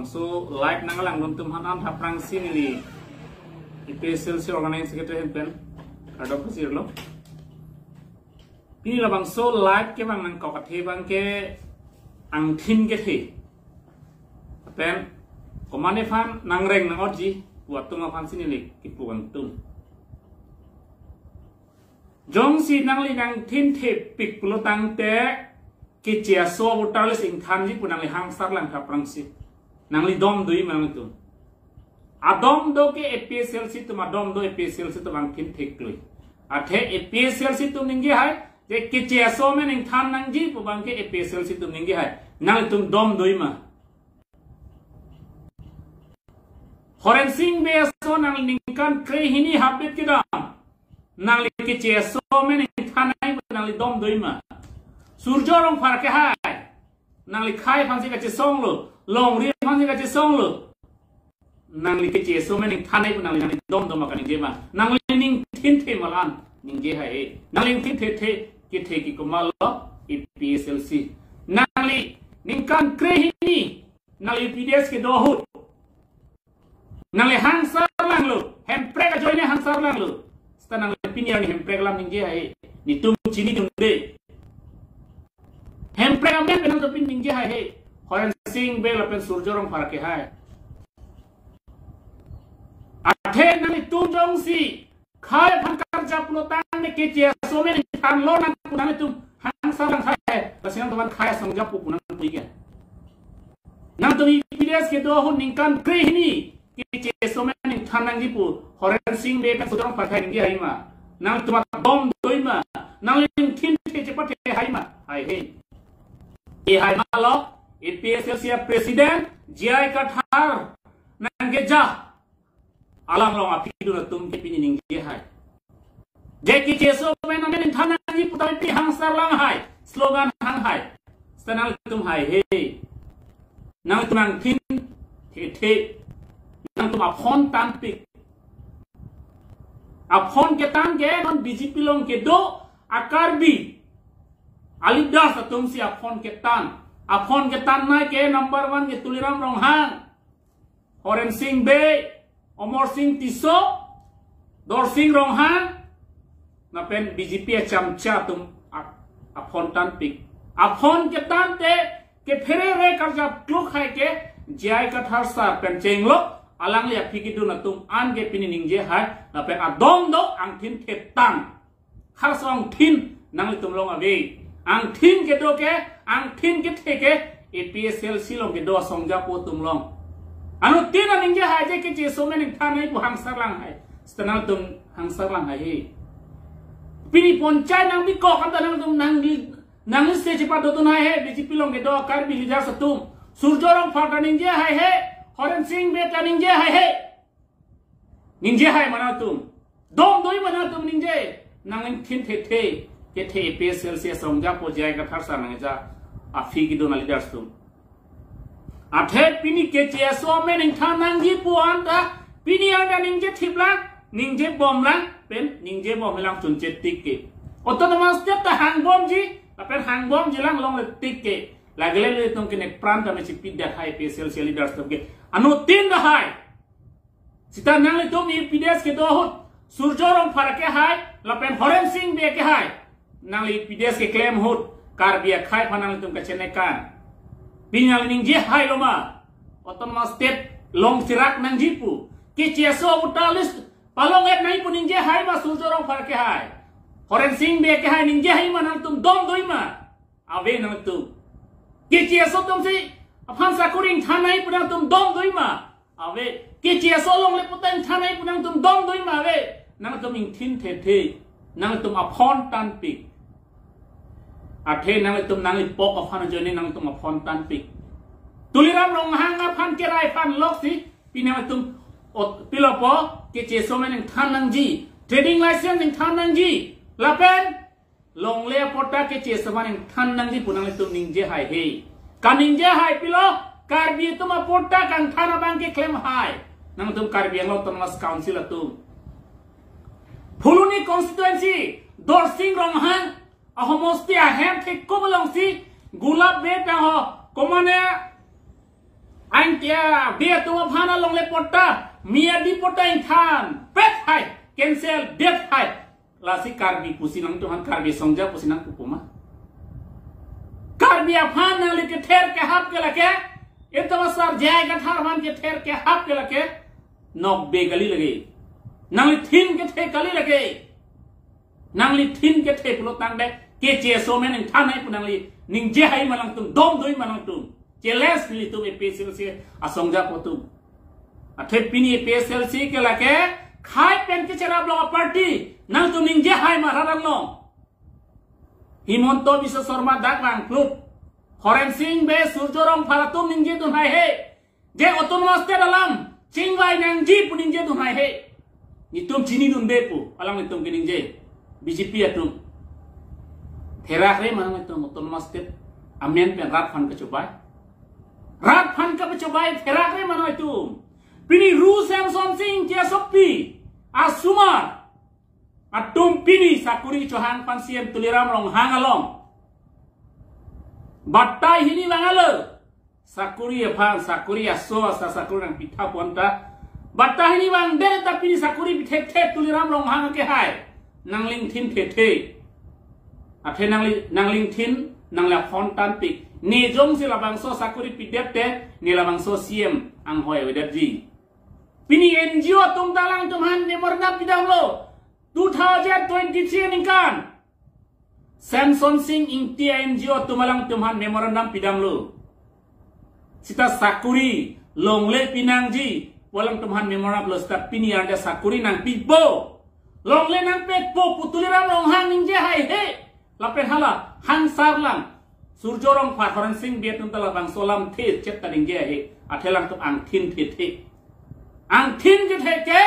bangso live nangalang belum tumhanan haprang sinili IPSLC organizing secretary pen kado pasir lo pini la bangso live ke bang nang kokathe bang ke angthin ke the pen komane fan nangreng nang oji buat tung fan sinili kipuang tung jong si nangli nang thin the pik pulo tang te Kecil so butalis ingkhan ji punang lihang sar lang kaprang si nangli dom doi mang tu adom do ke APSLC tu madom do APSLC tu bang thin thik lui athe APSLC tu ningi hai je kecil so men ingkhan nang ji pu bang ke APSLC tu ningi hai nang tum dom doi ma horen sing be so nang ningkan kre hini habit kidam nang li kecil so men ingkhan nai nang li dom doi ma Surjo rong par ke hai nang li khai phan si ka che song lo long ri phan si ka che song lo nang li ke che so men ning thanai pu nang li dom dom ka ning je ma nang li ning thin the malan ning je hai nang li thin the ki ko mal lo IPSLC nang li ning kan kre hi ni nang li PDS ke do hut nang li hang sar lang lo hem pre ka join hang sar lang lo sta nang li pini ni hem pre lam ning je hai ni tum chini tum de Hempre amen benang topin ningje hai he horen sing be lapen surjorong parke hai athe nani tu jong si khai phan kar ja pulotang ne ke che so men than lo nan kunang tu hang sarang hai pasang tuan khai sangja pu kunang pui ge nang tu PDS ke do hun ningkan kre ni ke che so men than nang ji pu horen sing be ka surjorong parke ningje hai ma nang tu bom doi ma nang ling thin che che pate hai ma hai he hai malo IPSLC presiden jai kathar nangge ja alang long api du na tum ke pini ningge hai je ki cheso men men thana ji putai pi hangsar lang hai slogan hang hai stanal tum hai he nang tumang thin the nang tum aphon tan pik aphon ke tan ke non BJP long ke do akar bi Alidas atum si apon ketan nai ke number 1 ke tuliram rong hang horen sing be omor sing tiso dor sing rong hang na pen BJP chamcha tum apon tan pik apon ketan te ke phere re karja kluk hai ke jai kathar sa pen chenglo alang ya phikidu na tum an ke pini ningje hai na pen adom do ang thin ketang khar song thin nang tum long ave ang thin ke do ke ang thin ke the ke APSLC long ke do songja po tum long anu tin aning je hai je ke che so men than hai bu hang sar lang hai stanal tum hang sar lang hai he pini ponchai nang bi ko kan nang tum nang se che pa do tu nai he BJP long ke do kar bi leader sa tum surjorong pha ning je hai he horen sing be ta ning je hai he ning je hai mana tum dom doi mana tum ning je nang thin the ke the APSLC songja po jai ka thar sa nang ja afi ki dona leaders tum athe pini ke che so men ning than nang ji pu an ta pini anda ning je thipla ning je bom lang pen ning je bom lang chun che tik ke autonomous state ta hang bom ji pen hang bom ji lang long le tik ke lagle le tum ke nek pran ta me chi pid da hai APSLC leaders tum ke anu tin da hai sita nang le tum PDS ke do hut surjorong farake hai la pen horen sing be ke hai nang li PDS ke claim hut kar bia khai phanang tum ka chene kan pinyal ning je hai loma autonomous state long sirak nang jipu ke cheso utalis palong et nai puning je hai ma surjorong far ke hai horen sing be ke hai ning je hai ma nang tum dom doi ma ave nang tum ke cheso tum si aphan sakuring thanai punang tum dom doi ma ave ke cheso long le putan thanai punang tum dom doi ma ave nang tum ing thin the nang tum apon tan pik athe nang tum nang pok aphan jone nang tum apon tan pik tuliram rong hang aphan ke rai pan lok si pinam tum pilopo ke che so men than nang ji trading license ning than nang ji lapen long le pota ke che so men than nang ji punang tum ning je hai he kaning je hai pilo kar bi tum pota kan thana bang ke claim hai nang tum kar bi lo autonomous council tum Fuluni constituency Dorsing rong hang ahomostia hem thik ko belong si gulab be ta ho komane anh dia tu phana long le porta mia di porta in than pet hai cancel death hai la si karbi pusinang tuhan karbi songja pusinang pupuma karbi phana le ke ther ke hap ke lake itu sar jai ka thar man ke ther ke hap ke lake nok be gali lage nang li thin ke the gali lage nang li thin ke the pulo tang de ke che so men in than hai punang li ning je hai malang tum dom doi malang tum jelas li tu PSLC asongja potu athe pini PSLC ke lake khai pen ke chera blog party nang tu ning je hai ma raran no Himonto Biswa Sarma dak bang klub Horen Singh be Surjorong Pharatum ning je tun hai he je autonomous state alam chingwai nang ji pu ning je tun hai he ni tum chini dun be pu alang ni tum ke ning je BJP atum therak re manang tum autonomous state amen pen rat fan ke cobai rat fan ka cobai therak re manoi tum pini ru Samson Singh ke sopi asumar atum pini sakuri chohang pan siem tuliram rong hangalong batai hini bangalo sakuri aphan sakuri aso asa sakuri nang pitha ponta batai hini bang de tapi sakuri pithe the tuliram rong hang ke hai nangling thin the athe nangling thin nangla phon tan pik ni jong sila bangso sakuri pidep te ni la bangso siem ang hoi wedap ji pini NGO tung dalang tumhan ne morna pidang lo 2023 ningkan Samson Singh Intia NGO tumalang tumhan memorandum pidang lo sita sakuri longle pinangji walang tumhan memorandum lo sita pini anda sakuri nang pipo longle nang petpo putuliram longhang ningje hai he lapen hala hang sarlang surjorong Horen Singh biat tuntala bang solam the chet ningje he athelang tum ang thin the ang thin ke the ke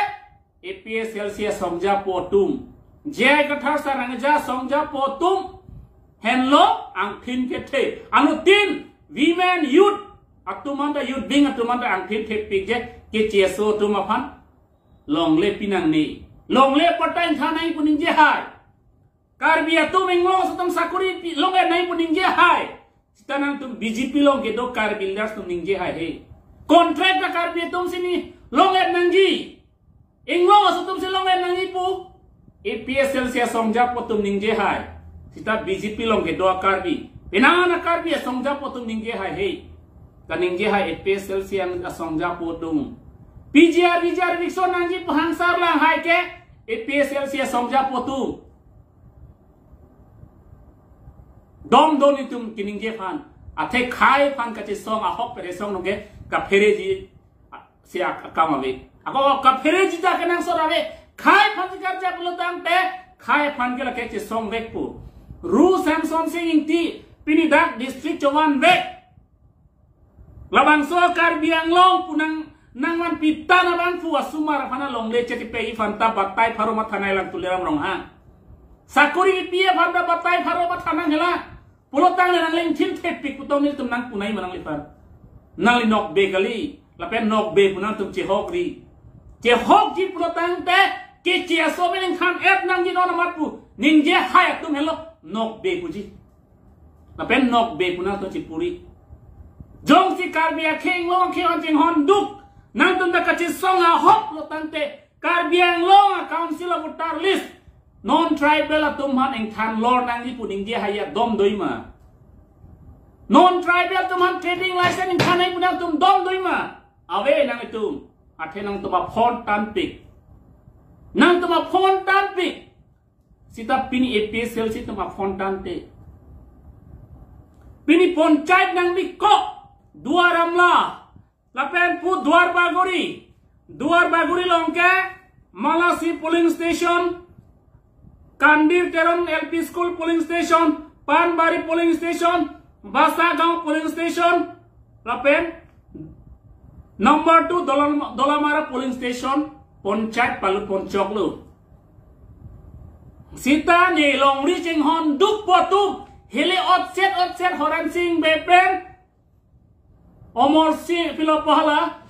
APSLC songja potum jai kathar sarangja songja potum henlo ang thin ke the anu tin women youth atumanda youth bing atumanda ang thin the pije ke cheso tumaphan longle pinang ni longle patain thanai puning je hai karbi atum inglo satam sakuri longe nai puning je hai sitanang tum BJP long ke do karbi leaders tum ning je hai he contract ka karbi atum sini longe nangji inglo satum se longe nangi pu APSLC songja potum ning je hai sita BJP long ke do karbi penana karbi songja potum ning je hai he kaning je hai APSLC ang songja potum PGR Vikso nangji phangsar lang hai ke APSLC songja potu dom doni tum kining je phan athe khai phan ka chi song a hok pere song noge ka phere ji sia kamave ako ka phere ji ta kenang sorave khai phan kar ja bulotang te khai phan ke lake chi song vekpu ru Samson Singh Inti pini dak district Chowan vek labang so kar biang long punang nangman pitana bang fu asumar phana longle cheti pe ifanta batai pharoma thanai lang tuliram rong ha sakuri pie phanda batai pharoma thanang hela pulotang nang ling thin the pik putong ni tum nang punai manang lipan nang li nok be gali lapen nok be punang tum che hok ri che hok ji pulotang te ke che so ben khan et nang ji non mat pu ning je hai tum helo nok be puji lapen nok be punang to chi puri jong si karbia kheng long kheng jing hon duk nang tunda kachi songa hop lo tante karbiang long council of voter list non tribal atumhan eng than lor nang ni puning je haya dom doima non tribal tumhan trading license eng than ai punang tum dom doima ave nang itum athe nang tuma phone tan pik nang tuma phone tan pik sita pini APSLC tuma phone tan te pini ponchait nang bi ko duaramla lapen pu Duar Baguri longke Malasi polling station Kandir Teron LP School polling station Panbari polling station Basagaon polling station lapen number 2 Dolamara polling station Ponchait Palu Ponchoklu Sita ni longri ching hon duk potu hele otset Horen Singh bepen Omor si pilo pahala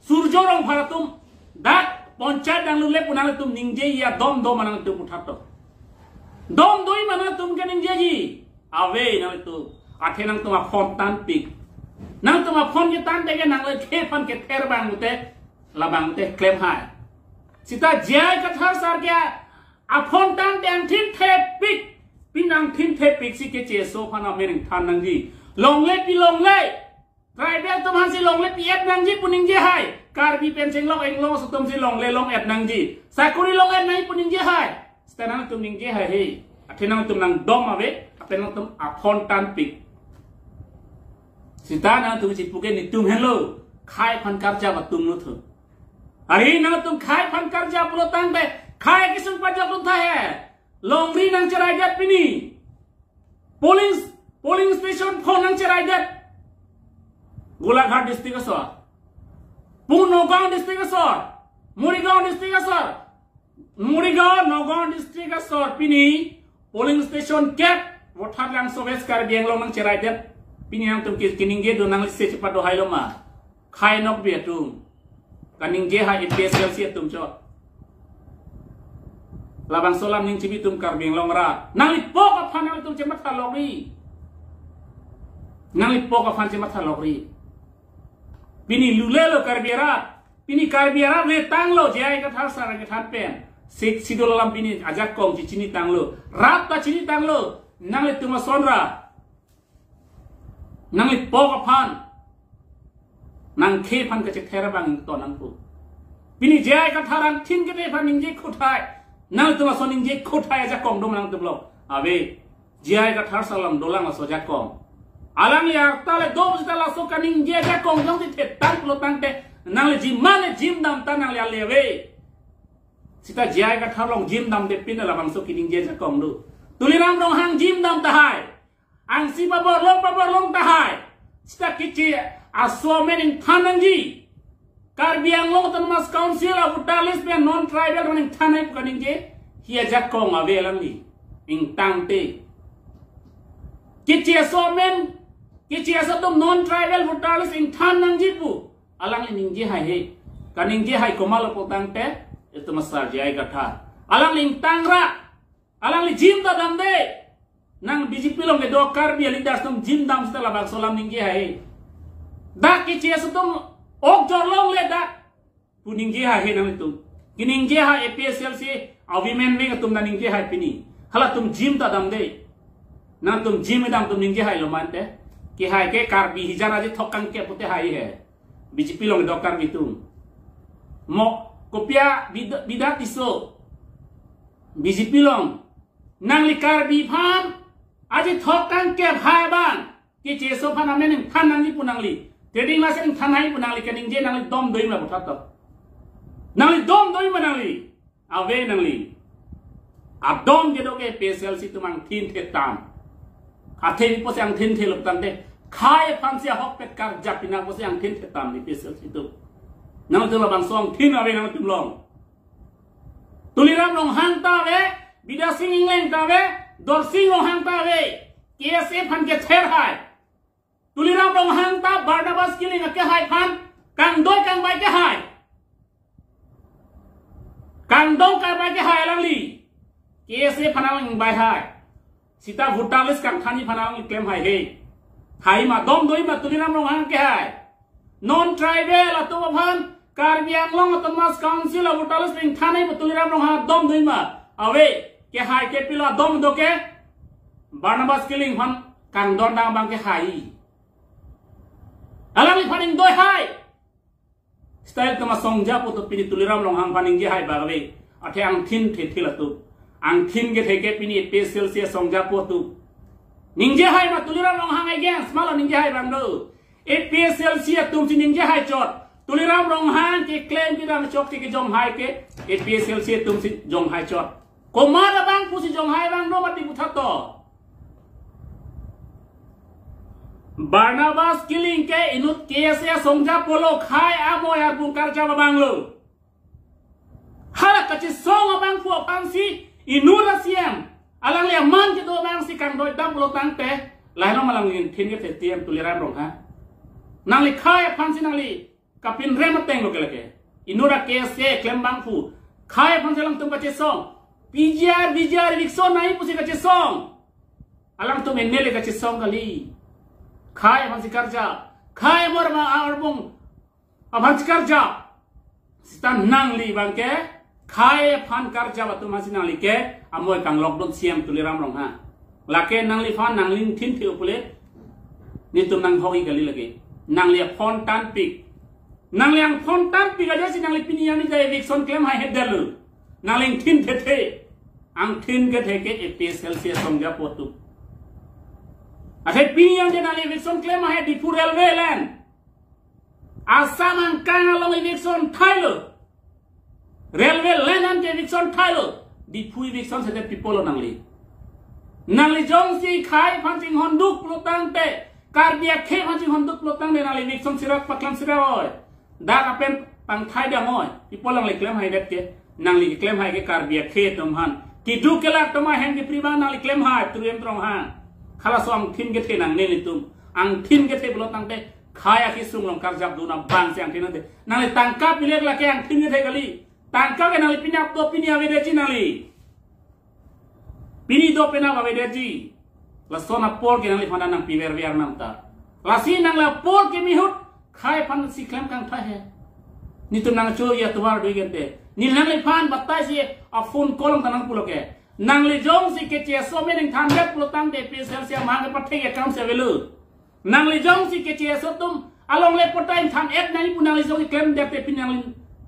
surjorong Pharatum dak ponchait dang lule punang tum ningje ya dom manang tum uthato dom doi manang tum ke ningje ji ave nang tu athe nang tuma phon tan pik nang tu ma phone ke tan te ke nang le ke fan ke ther bang te la bang te claim hai sita jai ka thar sar kya a phone tan te ang thin the pik pinang thin the pik si ke che so phana mering than nang ji long le pi long le driver tu han si long le pi et nang ji puning je hai kar bi pen cheng long eng long so tum si long le long et nang ji sakuri long et nai puning je hai stanang tum ning je hai he athenang tum nang dom ave apenang tum a phone tan pik sita na tum si puke ni tum hello khai phan karja ba tum no thu ari na tum khai phan karja pulo tang be khai ki sung pa ja tum tha hai long ri nang charai dat pini polling station phone nang charai dat Golaghat district asor Punogao district asor Murigao district asor Murigao Nogao district asor pini polling station cap Wothar lang soves kar biang long nang charai dat pini yang tum kining ge do nang se cepat do hai lo ma khai nok bia tum kaning ge ha special si tum cho labang solam ning chibi tum kar biang long ra nang li pok a phan tum chemat tha lok ri nang li pok a phan chemat tha lok ri pini lule lo kar biara pini kar biara le tang lo jai ka thar sar ka that pen sik sidol lam pini ajak kong chi chini tang lo rat ta chini tang lo nang li tum sonra nang li pok a phan nang khe phan ka che thera bang to nang pu pini jai ka tharang thin ke te phan ning je khuthai nang tu ma soning je khuthai ja kong dom nang tu lo ave jai ka thar salam dolang so ja kong alang ya ta le dom sta la so kaning je ja kong jong ti the tan lo tang te nang le jim ma le jim dam ta nang le ve sita jai ka thar long jim dam de pin la bang so kining je ja kong lu tuliram rong hang jim dam ta hai ang si ba bor long ta hai sita kichi aswa mening thanang ji Karbiang long tan mas council of Utalis pe non tribal running thanai kaning je hia jak kong ave lam ni ing tang te kichi aswa men kichi aswa tum non tribal Utalis ing thanang ji pu alang ning je hai he kaning je hai komal ko tang te itu masar je ai gatha alang ing tang ra alang li jim da dam de nang BJP long ke do karbi ali das tum jim dam sta la bang solam ning je hai da kichi aswa tum ok jor long le da puning je ha he nang tum kining je ha APSL se awimen me tum naning je ha pini hala tum jim ta dam de na tum jim dam tum ning je ha lo man te ki hai ke kar bi hijara je thokang ke pute hai he BJP long do kar bi tum mo kopia bidat iso BJP long nang li kar bi pham aje thokang ke bhai ban ki che so phan amen than nang li punang li Jadi masih tanai pun nangli kening je nangli dom doi ma butat to. Nangli dom doi ma nangli. Ave nangli. Adom je doke PSL si tumang thin the tam. Athe ni pose ang thin the lop tam de. Khai phan sia hok pet kar japina pose ang thin the tam ni PSL si tu. Nang tu labang song thin ave nang tum long. Tuliram long hang ta ve, bida sing inglen ta ve, dor sing long hang ta ve. KSA phan ke ther hai. Tuliram rong hang ta Barnabas killing ke hai phan kang doi kang bai ke hai kang dong kang bai ke hai lang li KSA phanang bai hai sita Utalis kang thani phanang claim hai he hai ma dom doi ma tuliram rong hang ke hai non tribal atu phan karbiang long Thomas council of Utalis ring thani tuliram rong hang dom doi ma ave ke hai ke pila dom do ke Barnabas killing phan kang don dang bang ke hai alam ni paning doi hai style kama songja pu to pini tuliram long hang paning je hai bagwe athe ang thin the thila tu ang thin ge theke pini special se songja pu tu ningje hai ma tuliram long hang against malo ningje hai bang do special se tum si ningje hai chot tuliram long hang ke claim ki dam chok ke jong hai ke special se tum si jong hai chot ko ma la bang pu si jong hai bang do mati pu that to Barnabas killing ke inut KSA songja polo khai amo ya bungkar jama banglo hala kachi song abang pu pansi inura siam alang le man ke do bang si kang doi dam polo tang te lai no malang in thin ke tiam tuliram rong ha nang li khai pansi nang li kapin rem teng lo ke inura KSA klem bang pu khai pansi lang tum kachi song PJR Vikso nai pu si kachi song alang tum enele kachi song kali khai pansi karja khai mor ma arbung abhans karja stan nangli bangke khai phan karja batu masih nangli ke amoy kang lockdown siam tuliram rong ha lake nangli phan nangling thin thiu pule ni tum nang hogi gali lagi nangli phone tan pik nangli ang phone tan pik aja si nangli pinian ni jai eviction claim hai hedalu nangling thin the ang thin ke the ke APS Celsius somja potu Athai piniang dia nang eviction claim hai di railway land. Asam ang kang along eviction Thailand. Railway land ang eviction Thailand. Di eviction sete people nang li. Nang li jong si khai pancing honduk pelutang te. Karbia ke pancing honduk pelutang de nang eviction sirat paklam sirawoi. Dar apen pang Thai dia moi. People nang li claim hai det ke. Nang li claim hai ke karbia ke tumhan. Kidu kelak toma hen di priba nang li claim hai turem trong han. Kalau soang tin gethe nang ne litum ang tin gethe belum tangte kaya kisung long karjab duna bang siang tin nante nang tangkap pilek laki ang tin gethe kali tangkap ke nang pinap do pinia vedeji nali pini do pena vedeji la sona por ke nang fana nang piver viar nang ta lasi nang la por ke mihut khai pan si klem kang tha he ni tum nang cho ya tuar do gente ni nang le pan batai si a phone kolong tanang puloke nang le jong si ke che so me ning tham jet pelutang de PSL sia mang ke pathe account se velu nang le jong si ke che so tum along le potain tham et nai punang le jong claim de te pin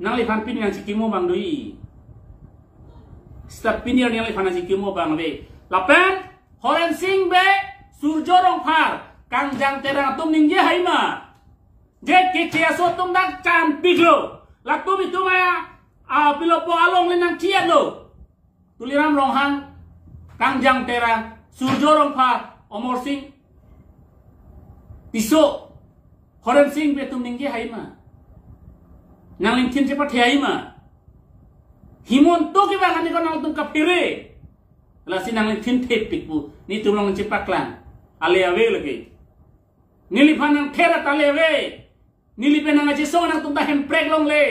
nang le phan pin yang si kimo bang dui start pin yang le phan si kimo bang ve la pen horen sing be surjo rong phar kang jang terang tum ning je hai ma je ke che so tum dak chan piglo la tum itu ma a pilopo along le nang chiat lo tuliram rong hang kang jang terang surjo rong pha omor sing piso horen sing be tum ning ge hai ma nang ling thin che pa thai ma himon to ke ba ngani ko nang tum ka pire la sin nang ling thin the pik bu ni tum long che paklan ale ave lagi nili phanang thera tale ave nili pe nang che so nang tum ta hem prek long le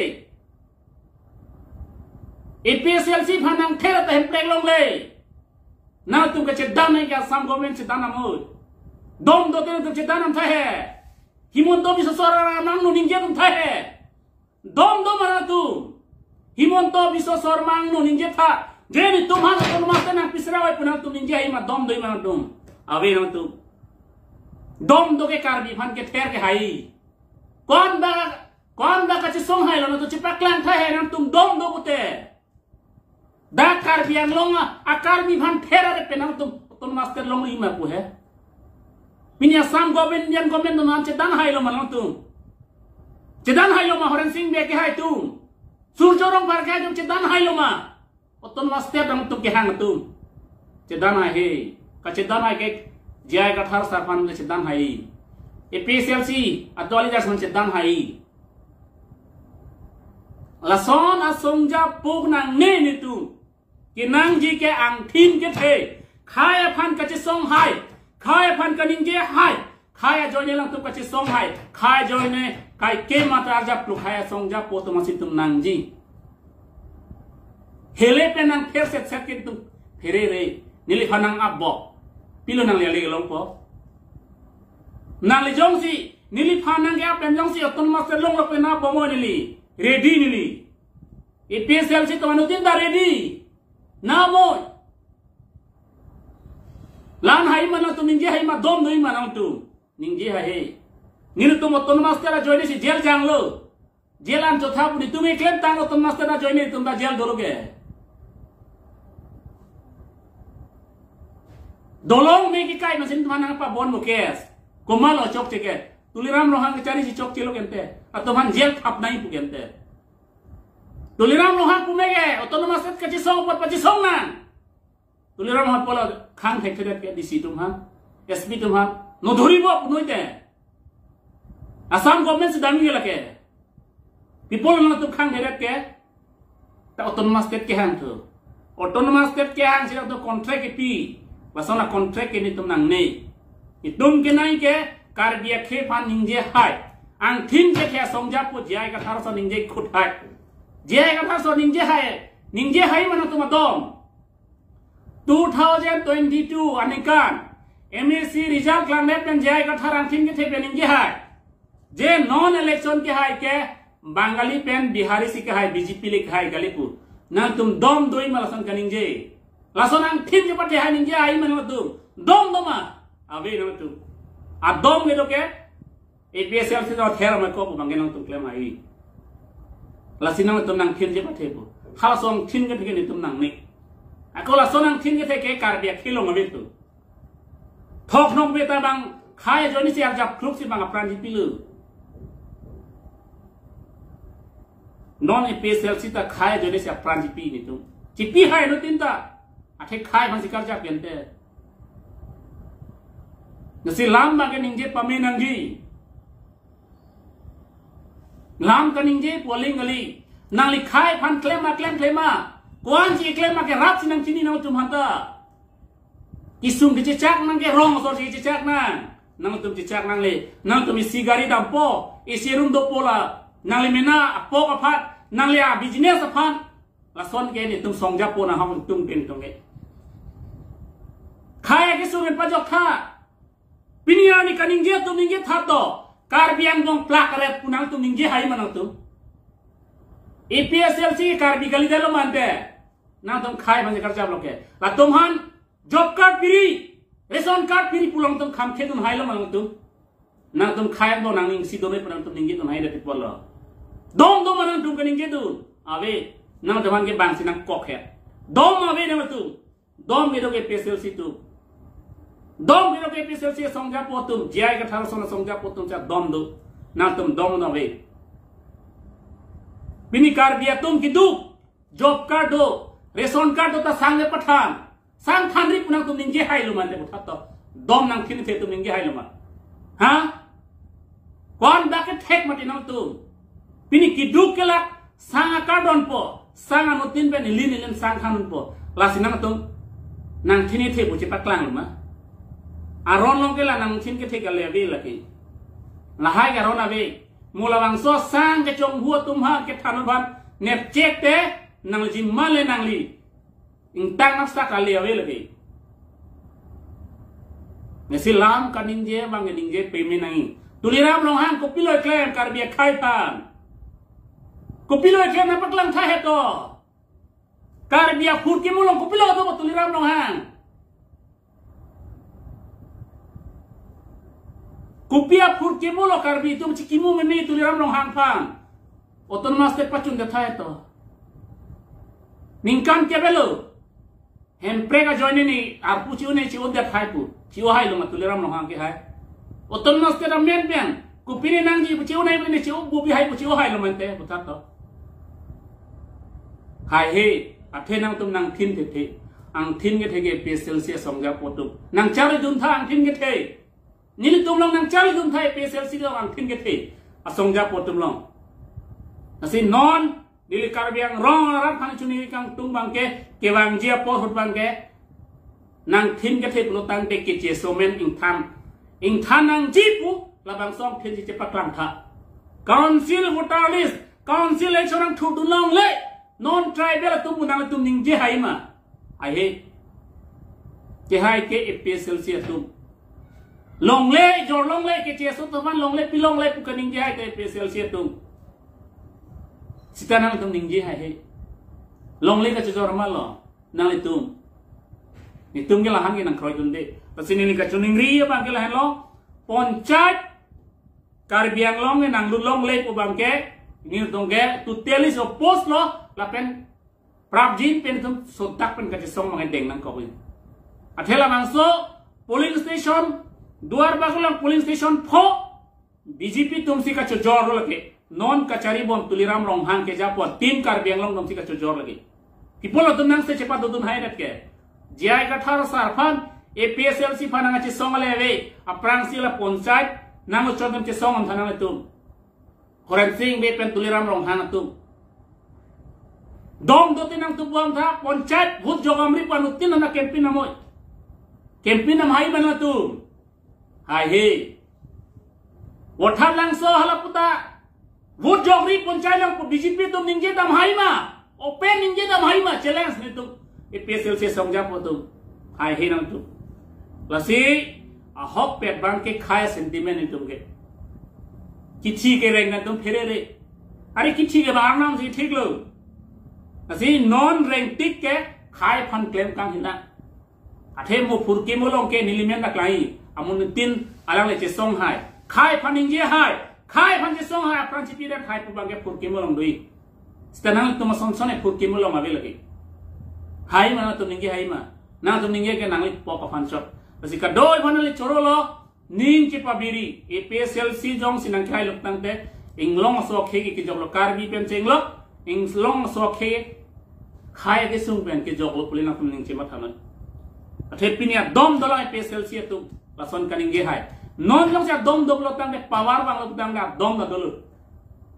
APSLC phanang thera ta hemprek long le na tu ka che dan hai ka sam government che dan amoi dom do te che dan am tha hai himon do biso sora nang nu ning je tum tha hai dom do mana tu himon do biso sor mang nu ning je tha je ni tum han ko ma ta nang pisra wai punang tum ning je hai ma dom doi ma tum ave na tu dom do ke karbi phan ke ther ke hai kon da ka che song hai lo na tu che paklang tha hai nang tum dom do pute दा कार्बियां लोंगा akarbi van thera de penang tum master long ima pu hai pinya sam government yan government non che dan hai lo man tum che dan hai lo ma horen sing be ke hai tum surjorong par ka che dan hai lo ma oton master dang tum ke hang tum che dan hai he ka che dan hai ke jai ka thar sa pan che dan hai APSLC atwali jas man che dan hai la son asongja pok nang ne ni tu कि नंग जी के अंगठीन के थे खाए फन कच्चे सोंग हाय खाए फन कनिंगे हाय खाए जोने लंग तो कच्चे सोंग हाय खाए जोने काय के मात्रा जब प्लु खाए सोंग जा पोतो मसी तुम नंग जी हेले पे नंग फेर से के तुम फेरे रे नीली फनंग अब बो पिलो नंग ले लंग पो नंग ले जोंग सी नीली फनंग के अपन जोंग सी तुम मसे लंग पे ना बमो नीली रेडी नीली APSL से तो अनुदिन दा ready Namoy lan hai mana tu ningje hai ma dom doi mana tu ningje hai nil tu moton master join si jail jang lo jelan chotha puri tu me claim tang moton master join tum da jail dologe dolong me ki kai masin tumana pa bon mo kes komal o chok cheke tuliram rohang cari si chok chelo kente atau man jail thap nai pu kente tuliram rohang pumege otonomas set kaci song pot paci song nan tuliram rohang pola khang thek thek ke disi tum han SB tum han no dhori bo punoi te asam government se dami lake people na tum khang thek ke ta otonomas set ke han tu otonomas set ke han sira to contract ke pi basona contract ke ni tum nang nei itum ke nai ke karbia khe pan ningje hai ang thin ke songja pu jai ka thar so ningje khut hai jai ka thar so ningje hai mana tum dom 2022 anikan MSc result klang net pen jai ka thar ang thin ke the pe ningje hai J non election के हाय के बंगाली पेन बिहारी सी के हाय बीजेपी ले हाय गलीपुर ना तुम दम दोई मलासन कनिंग जे लासन आं थिन के पटे हाय निंजे आई मन तुम दम दमा अबे न तुम आ दम के तो के एपीएसएल से तो थेर में को बंगे न तुम क्लेम आई लासिना तुम नंग थिन जे पटे को हालासों थिन के ठेके तुम नंग नहीं ako la sonang tin ke ke kar bia khilong abe tu thok nong beta bang khai joni si arjap kluk si bang apran ji pilu non epsl si ta khai joni si apran ji pi ni tu ji pi hai no tin ta athe khai bang si kar ja pian te nasi lam bang ke ningje pame nangji lam ka ningje poling ali nang li khai phan klema Kuan si klaim make rap sinang sini nang tum hanta. Isum di cecak nang ke rong so si cecak nang tum cecak nang le nang tum sigari dampo isi rum do pola nang le mena apo apat nang le a business apan la son ke ni tum songja po na hang tum pen tong ke. Khaya ke suren pajok kha. Pinia ni kaningje tum ningje thato kar biang dong plak ret punang tum ningje hai manang tum. EPSL si kar bi gali dalo mante. ना तुम खाए बंद कर चाव लोगे ला तुम हन job card पिरी रेशन कार्ड पिरी पुलंग तुम खाम खे तुम हाइलो मांग तुम ना तुम खाए दो नांग सी दो में पर तुम निंगे तुम हाइ रे पिपल लो दोम दो मन तुम कनिंगे तू आवे ना तुम हन के बांग सिना कोक है दोम आवे ने तू दोम के दोगे पेसेल सी तू दोम के दोगे पेसेल सी समझा पो तुम जियाई का थारो सोना समझा पो तुम चा दोम दो ना तुम दोम ना वे बिनी कार बिया तुम की दू जॉब कार्ड दो रेशन कार्ड तो सांगे पठान सांग थानरी पुनः तुम निंगे हाइलो मानते बुठा तो दम नंग थिन थे तुम निंगे हाइलो मान हाँ कौन बाके ठेक मटी नंग तुम पिनी की दुख के लाक सांगा कार्डन पो सांगा नुतिन पे निलिन सांग खानुन पो लासी नंग तुम नंग थिनी थे बुचे पकलांग लुमा आरोन लोग के ला नंग थिन के थे कर ले अभी लगी लहाई का रोना वे मूला वांगसो सांग के चोंग हुआ तुम हाँ के थानु भान नेप चेक ते nang ji male nang li intang nak sak ali awe lagi nasi lam kaning je bang ning je payment nang tuliram long hang ko piloi claim kar bia khai pan ko piloi claim na paklang tha he to kar bia phur ke mulong ko piloi to tuliram long hang ko pia phur ke mulo kar bi tum chikimu me me tuliram long hang pan oton mas te pachun de tha he to Ningkan ke belo, hem prega join ni arpu ciu ni ciu dah hai pu, ciu hai lo matuliram lo hang ke hai. Oton mas ke ramen pian, kupini nang ji ciu nai ni ciu bubi hai pu ciu hai lo mante, butat to. Hai he, athe nang tum nang thin the, ang thin ke the ke pesel se somja potum. Nang cari dun tha ang thin ke the. Nili tum long nang cari dun tha pesel si lo ang thin ke the, asomja potum long. Nasi non Dili karbiang rong rat pan cuni kang tung bangke ke wang jia po hut bangke nang thin ke thep lo tang te ke che somen ing tham nang jipu la bang som thin ji paklang tha council voter list council election nang thu dun long le non tribal tum nang tum ning je hai ma ai he ke hai ke epsl si tum long le jor long le ke che so to man long le pi long le pu kaning je hai ke epsl si tum Sita nang tum ningji hai he, long le ka cujor malo, nang le tum, ni tum ke lahan ke nang kroy tunde, pasi ni ka cuningri apa ke lahan lo, ponchat, karbiang long ke nang long le pu bang ke, ni tum ke tu telis o post lo, lapen prabjin pen tum sotak pen ka cisong mangai deng nang kau ini. Athela mangso polling station, duar bagulang polling station pho, BJP tum si ka cujor lo lagi. Non kacari bom tuliram rong hang ke japo tim kar biang long dom si ka cujor lagi kipolo tum nang se cepat dudun hai rat ke jiai ka thar sar phan APSL si phan ngachi song le ve aprang si la ponchait nang chodam che song am thanang tum horan sing be pen tuliram rong hang tum dom do tinang tu bom tha ponchait bhut jogamri panutin na campaign namoy campaign nam hai bana tum hai he wothar lang so hala puta Vote jogri panchayat लोग बीजेपी तुम निंगे दम हाई मा ओपन निंगे दम हाई मा चैलेंज ने तुम एपीएसएल से समझा पो तुम हाई ही ना तुम लसी हॉक पेट बांग के खाए सेंटीमेंट ने तुम के किसी के रेंग ना तुम फेरे रे अरे किसी के बार नाम से ठीक लो असी नॉन रेंग टिक के खाए फन क्लेम कांग हिना अठे मो फुरके मो लोंग के निलिमेन नकलाई अमुन तीन अलग ले चेसोंग हाय खाए फन इंजे हाय खाए फन चेसोंग हाय अपरांच पिरे खाए पुबांगे फुरके मो लोंग दुई स्टनल तुम संसने फुरके मो लोंग आवे लगे हाय मा तुम निंगे हाय मा ना तुम निंगे के नांगली पॉप फन शॉप असी का दोय फनले चोरो लो नींग चिपा बिरी एपीएसएलसी जोंग सिनंग खाई लोग तंगते इंग्लोंग सोखे की जब लो कारबी पेन चेंगलो इंग्लोंग सोखे खाए के सुंग पेन के जब लो पुलिना तुम निंग चिपा थाना अठे पिनिया दम दला एपीएसएलसी तुम लसन कनिंगे हाय नॉन लोग से दम दबलो तंगे पावर वांग लोग तंगे दम ना दलो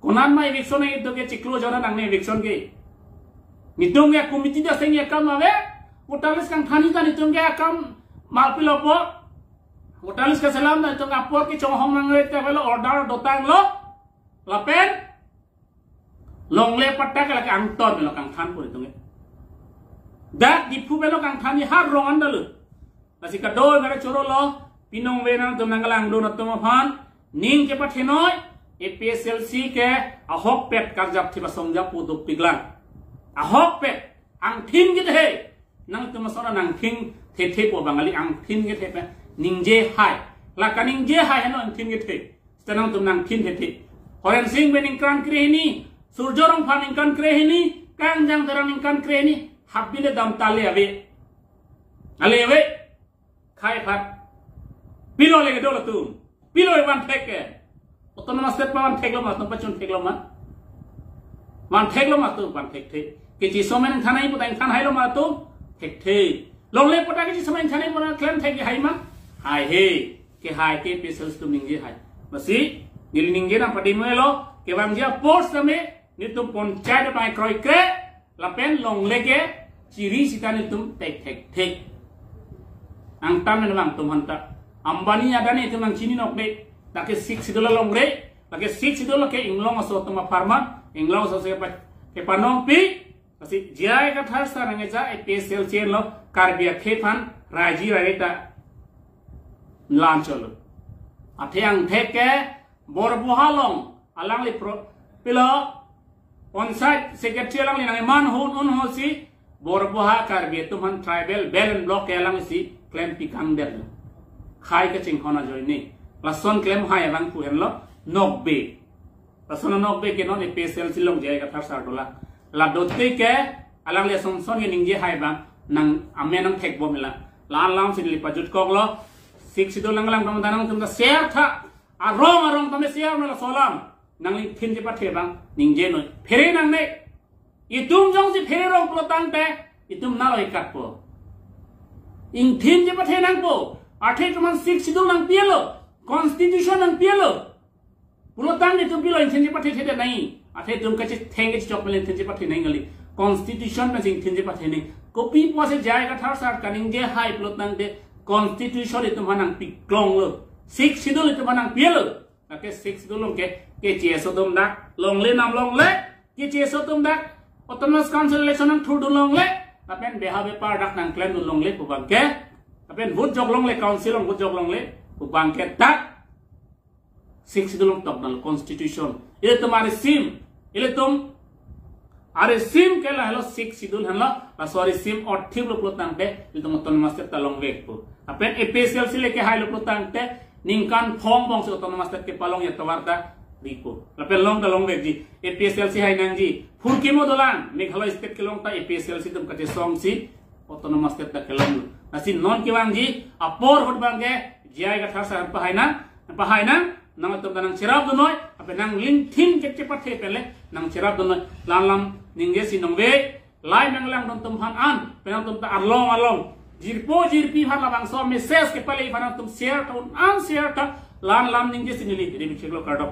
कोनान मा इलेक्शन है तो के चिक्लो जरा नंगने इलेक्शन के नितुंग या कमिटी दा सेंगे काम आवे वोटालिस कांग थानी का नितुंग या काम मालपिलो पो वोटालिस का सलाम ना तो अपोर की चोहम नंगे ते वेलो ऑर्डर दोतांग लो लापेन लोंगले पट्टा के लगे अंगतोर में लोग अंगठान पूरे तुंगे दैट दिफू में लोग अंगठान ये हर रोंग अंदर नसी का दो मेरे चोरो लो पिनोंग वे ना तुम नंगला अंगडो न तुम फान नींग के पठे नोय एपीएसएलसी के अहोक पेट कर जब थी बसोंजा पुदो पिगलान अहोक पेट अंगठिन के थे नंग तुम सोना नंगठिन थे थे पो बंगाली अंगठिन के थे पे निंजे हाय लाका निंजे हाय है नो अंगठिन के थे स्टनंग तुम नंगठिन थे थे होरेन सिंह बेनिंग क्रांत क्रेहनी सूरजोरंग फान इंकन क्रेहनी कांग जंग दरंग इंकन क्रेहनी हब्बिले दम ताले अवे खाए फाट पिलो लेके डोला तुम पिलो वन टेक के उतना मस्तेट वन टेक लो मत पचुन टेक लो मत वन टेक लो मत तुम वन टेक थे कि चीज़ में खाना ही पता इंसान है लो मत तुम टेक थे लोग ले पता कि चीज़ में खाना ही पता क्लेम थे कि हाई मत हाय हे कि हाय के पेशल तुम निंगे हाय बसी नील निंगे ना पटी में लो कि वंग जिया पोस्ट में नि तुम पंचायत पाए क्रॉय क्रे लपेन लोग लेके चिरी सीता नि तुम टेक टेक थे अंगता में नवांग तुम हंता Ambani ada nih tuh chini nok deh, laki $6 long deh, laki $6 ke inglong asal tuh farman, inglong asal siapa ke panong pi, pasti jaya kat harus sarang aja, PSL chain lo, karbia kepan, raji rajita, lancol, ate yang teke, borbuhalong, alang li pro, pilo, onsite secretary alang li nang man hun hosi, borbuha karbia tuh man tribal, belen block alang si, claim pikang der. खाई के चिंखना जोइनी लसन क्लेम हाय रंग पुहेन लो नोकबे लसन नोकबे के नॉन एपीएसएलसी लोग जाएगा $30 लादोते के अलग ले संसन के निंगे हाय बा नंग अमे नंग टेक बो मिला लान लाम से लिपा जुट कोग लो $6 लंग तुम दानंग तुम शेयर था आरोंग तुम शेयर में सोलाम नंग थिन जे पाथे बा निंगे नो फेरे नंग ने इतुम जोंग से फेरे रोंग प्लोतांग ते इतुम ना लो इकात पो इन थिन जे पाथे नंग पो आठे cuman $6 nang pielo constitution nang pielo pulo tang itu pielo intensif pakai tidak naik आठे तुम कच्चे थेंगे चौक में इंटेंसिव पाथे नहीं गली constitution में इंटेंसिव पाथे नहीं कॉपी पासे जाएगा था सार कनिंगे हाई पुलो तंग दे constitution itu manang piklong lo $6 itu manang pielo oke $6 ke CSO तुम dak long le nam long le ke CSO तुम dak autonomous council election nang thur long le tapi behabe par dak nang claim long le pubang ke tapi buat joglong le council on buat joglong le bangket tak $6 top dal constitution ile tumhare sim ile tum are sim ke la hello $6 hello sorry sim or thib lo plotang te ile tum autonomous te talong vek po apen APSL le ke hai lo plotang te ningkan phong bong se autonomous te ke palong ya tawarta ripo apen long dalong vek ji APSL hai nang ji furki mo dolan meghalaya state ke long ta APSL tum kate song si autonomous te ta ke long nasi non kiwang ji apor hot bangge jai ga thasa pahai na nang tum nang cerap dunoi ape nang link thin ke pathe pele nang cerap dunoi lam ningge si nongwe lai nang lang tum han an penang tum ta along jirpi har la bang so message ke pale ifana tum share ta an share ta lam ningge si nili ri bichlo kardok